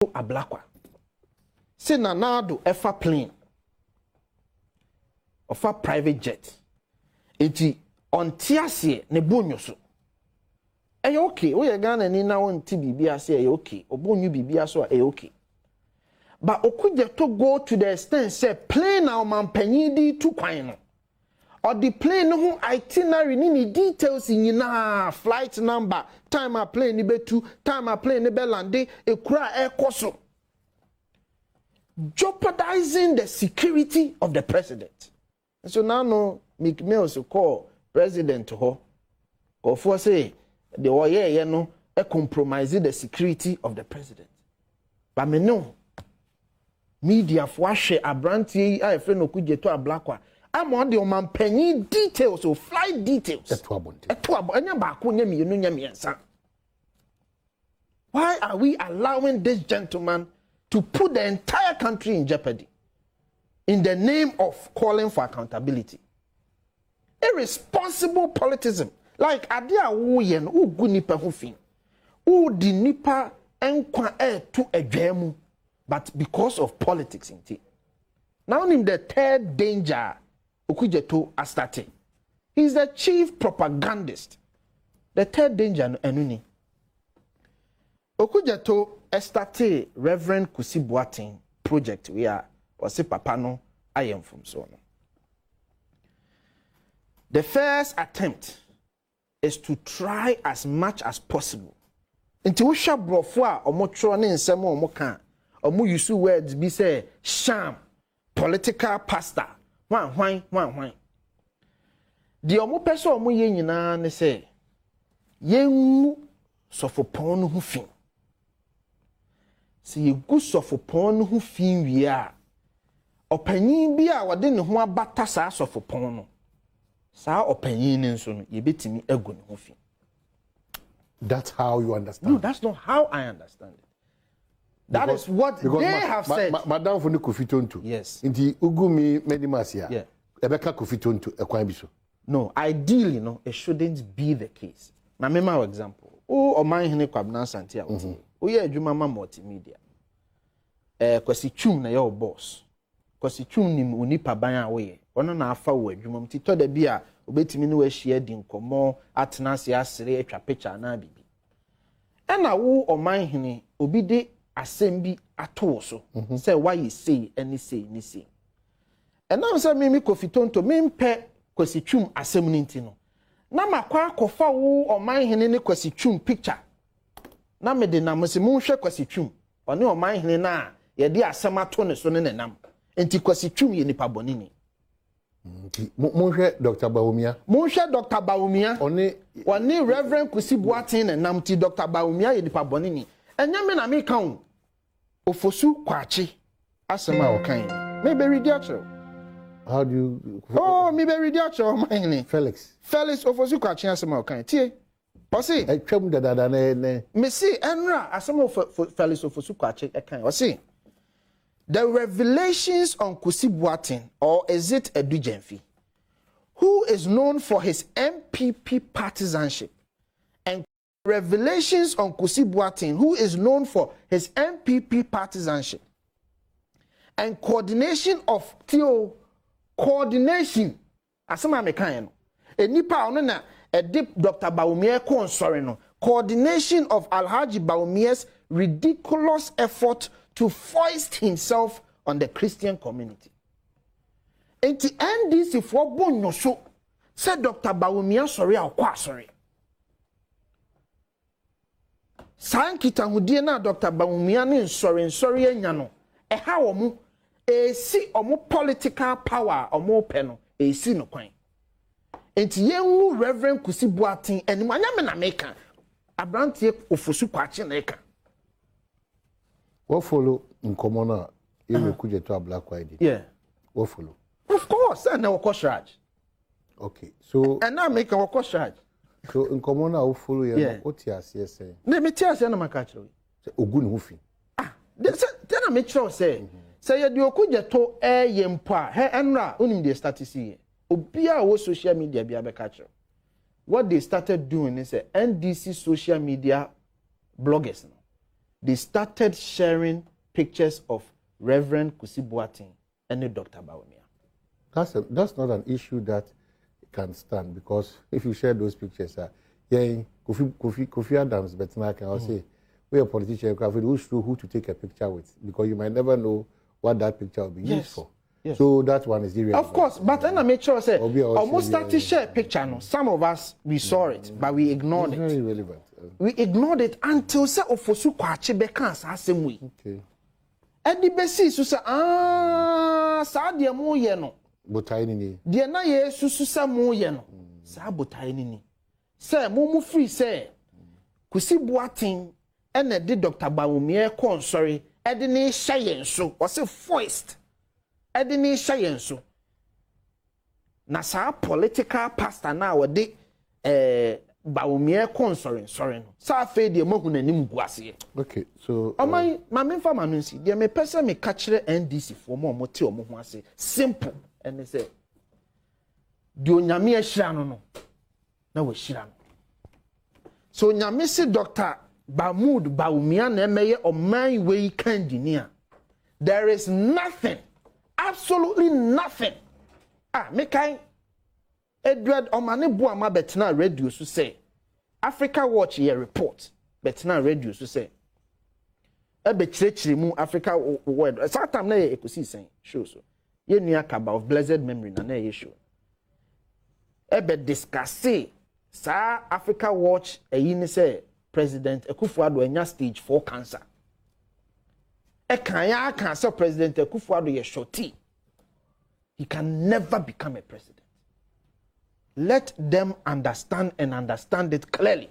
Ablakwa. Say Nanado efa plane. Ofa private jet. Eti on tiase ne bonyo so. Eye okay. Oye Ghana ni na won ti bibia say eye okay. Obonyu bibia so eye okay. But OKUDDETO go to the extent say plane na omampanyi di tu kwan no. Or the plane no itinerary ni details nyina flight number, time a plane ni betu, time a plane ni be lande, ekura ekoso. Jeopardizing the security of the president. And so now no Mick Mills call president ho. Or for say the oye no compromising the security of the president. But me no media for share abranti I friend OKUDDETO Ablakwa. I'm on the omampanyi details or flight details. Why are we allowing this gentleman to put the entire country in jeopardy in the name of calling for accountability? Irresponsible politism. Like adia wuyen u gunipa hufin. U di nipa enkwa to edwemu. But because of politics in tea. Now in the third danger OKUDDETO has started. He's the chief propagandist. The third danger enuni. OKUDDETO started Reverend Kusi Boateng project where Ose Papa no I am from so. The first attempt is to try as much as possible. Until we shall brofwa or motro ne nsemo omo kan omo use words be say sham political pastor. Why? The omo peso omo ye nyina ne say yengu sofopon no hu fin. Se yegu sofopon no hu fin wi a opanyin bi a wode ne ho abata saa sofopon no saa opanyin ne nso no ye betimi egu ne hu fin. That's how you understand. No, that's not how I understand it. That is what they have said. Madam for Kofi Tonto. Yes. Inti ugumi medimasia. Yeah. Ebeka Kofi Tonto ekwan biso. No, ideally, no, it shouldn't be the case. Na mema example. O man hene kwabna santia oti. O ye adwuma ma multimedia. Kwasi twum na your boss. Kwasi twum ni onipa ban a wo ye. Ono na afa wo adwuma mti to da bia obetimi ne wa hia di nkomo atena se asere atwa picture na bibi. Ena wo o man hene obi de assembly ato so say why you say any say ni say and now say me Kofi Tonto me mpe Kwasi twum asem ni nti no na makwa akofa wo oman hene ne Kwasi twum picture na me de na mse mu hwe Kwasi twum one oman hene na ye de asem ato ne so ne nenam enti Kwasi twum ye nipa bonini mu hwe Dr. Bawumia one Reverend Kusi Boateng nenam ti Dr. Bawumia ye nipa bonini enya me na me kan Ofosu kwachi asema okan maybe read actual. How do you maybe read actual my Felix Ofosu kwachi asema okan tie osi twam dada ne me see enra asema Felix Ofosu kwachi ekan osi the revelations on Kusi Boateng, or is it Edu Jemfi, who is known for his MPP partisanship, and revelations on Kusi Boateng, who is known for his MPP partisanship and coordination of coordination. Asama mekan no. Enipa ono na edip Dr. Bawumia ko sorry no. Coordination of Alhaji Bawumia's ridiculous effort to foist himself on the Christian community. Enti NDC for bonyo so said Dr. Bawumia sorry akwa sorry. Sankita hudie na Dr. Bawumia ne sorry anya no ha omu esi omu political power omu pe no esi no kwan enti yenwu Reverend Kusi Boateng enim anya me na meka abrantie Ofosu kwachi na eka what follow nkomo na OKUDDETO Ablakwa did. Yeah, what follow of course and na Okoshraj. Okay, so and now make Okoshraj. So in common now follow you what you say. Let me tell you na makacho. Say ogun hufin. Then I make sure say you do OKUDDETO yempa he enra unim dey start see. Obia wo social media bia be catch. What they started doing is NDC social media bloggers no. they started sharing pictures of Reverend Kusi Boateng and Dr. Bawumia. That's not an issue that can stand, because if you share those pictures, Kofi Adams, but now I can say, we're a politician, who to take a picture with, because you might never know what that picture will be used for. Yes. So that one is irrelevant. Of course, but then I make sure I say almost start to share a picture. No, some of us we saw it, but we ignored it. Very relevant. We ignored it until say ofosu kwache beka asem we. Okay. Edi besi so say sa de mo ye no. Botai ni. De na ye susu sa mo ye no. Sa botai ni. Say mo free say Kusi Boateng ene de Dr. Bawumia kon sorry. Edi ni hye yen so. O say foist. Edi ni hye yen so. Na sa political pastor na we de Bawumia kon sorry no. Sa fe de mo hu nanim gu ase. Okay, so my memfa manu nsi de me pese me ka kire NDC for mo te omo ho ase simple and they say de onyame ahira no na we hira no. So nyame se Dr. Bawumia na emeye oman we engineer. There is nothing, absolutely nothing. Me kai Edward omane bo ama betena radio so say Africa Watch here report betena radio so say ebe chire mu Africa world satam na ekosi sen show so ye nua kaba of blessed memory na ye show ebe discuss sa Africa Watch eyi ni say President Akufo-Addo anya stage 4 cancer e kan ya kan say President Akufo-Addo ye shorty, he can never become a president. Let them understand and understand it clearly.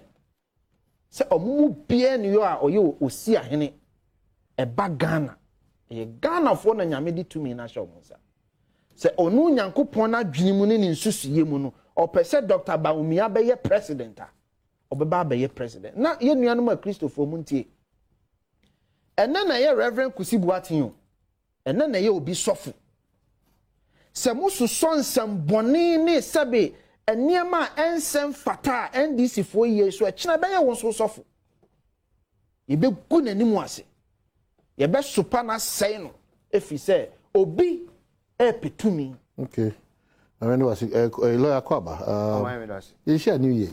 Say omumu bia ni yo a oye osi ahene e ba Ghana. E Ghana fo na nyame di tumi na hye omunsa. Say onu nyankopon na dwene mu ne nsusuye mu no, opese Dr. Bawumia be ye president a. Obeba be ye president. Na ye nuanom a Christopher muntie. Enne na ye Reverend Kusi Boateng o. Enne na ye obi sofo. Se musu sonsam boni ne sebe eniema ensem fata NDC for years so china be ye won so sofo. Ye be gu nanimu ase. Ye be sopa na sei no efi se obi petumi. Okay. I mean was lawyer Kwaba. You share new year.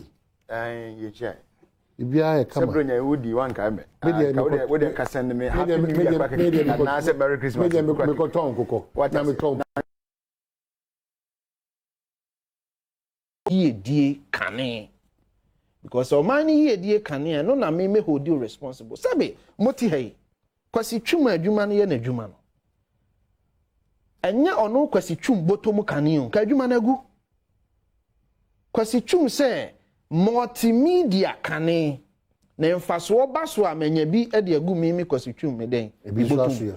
You share. Ibia e kama. Sebronya wudi wan ka me. We dey ka send me happy new year back. Na say merry Christmas. Me ko ton koko. Na me ton. Die kane because o man ye die kane no na me hold you responsible sabe moti hey kwasi twum adwuma no ye na adwuma no enye ono kwasi twum botom kane o ka adwuma na agu kwasi twum se multimedia kane na emfaso baso amanya bi e de agu mi kwasi twum me den ebi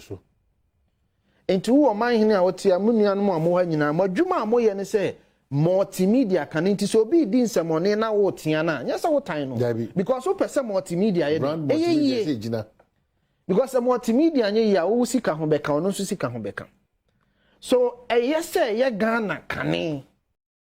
so enti wo man hene a wote amunuanom amo ha nyina madwuma amo ye ne se multimedia can nti so be din semone na wo tia na nya se wo tan no because wo pese multimedia ye because multimedia nye ya wo sika ho beka ono so sika ho beka so yes say ye Ghana kane